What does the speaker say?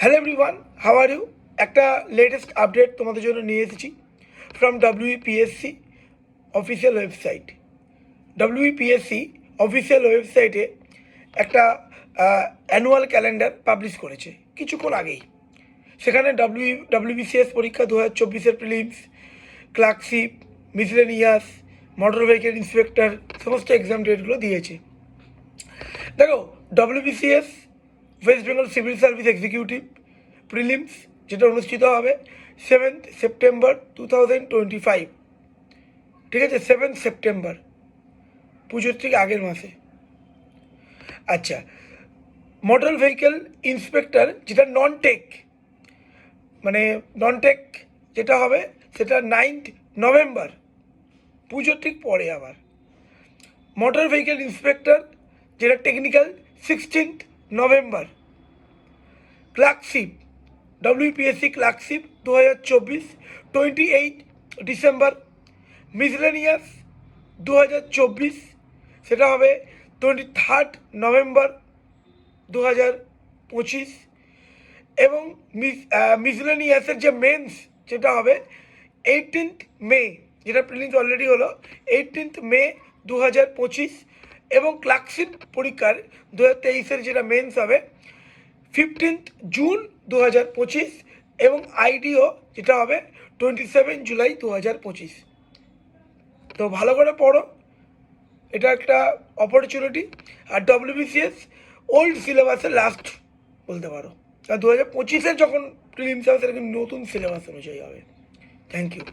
Hello everyone, how are you? একটা latest update তোমাদের জন্য নিয়ে এসেছি from WPSC official website. WPSC official ওয়েবসাইটে একটা অ্যানুয়াল ক্যালেন্ডার পাবলিশ করেছে কিছুক্ষণ আগেই। সেখানে WBCS পরীক্ষা 2024-এর prelims, clerkship, miscellaneous, motor vehicle inspector সমস্ত এক্সাম ডেটগুলো দিয়েছে। দেখো, WBCS West Bengal civil service executive prelims যেটা অনুষ্ঠিত হবে 7th সেপ্টেম্বর 2025, ঠিক আছে? 7th সেপ্টেম্বর, পুজোর ঠিক আগের মাসে। আচ্ছা, মোটর ভেহিকেল ইন্সপেক্টর যেটা নন টেক যেটা হবে সেটা 9th নভেম্বর, পুজোর ঠিক পরে। আবার মোটর ভেহিকেল ইন্সপেক্টর যেটা technical 16th November. Clerkship WPSC clerkship 2024 28 December. Miscellaneous 2024 সেটা হবে 23rd নভেম্বর 2025। এবং মিসলেনিয়াসের যে মেন্স যেটা হবে 18th মে, যেটা প্রিলিমস অলরেডি হলো 18th মে 2025। এবং ক্লার্কশিপ পরীক্ষার 2023-এর যেটা মেন্স হবে 15th জুন 2025। এবং আইডিও যেটা হবে 27 জুলাই 2025। তো ভালো করে পড়ো, এটা একটা অপরচুনিটি। আর WBCS ওল্ড সিলেবাসের লাস্ট বলতে পারো, আর 2025-এর যখন প্রিলিমস হবে সেটা কিন্তু নতুন সিলেবাস অনুযায়ী হবে। Thank you.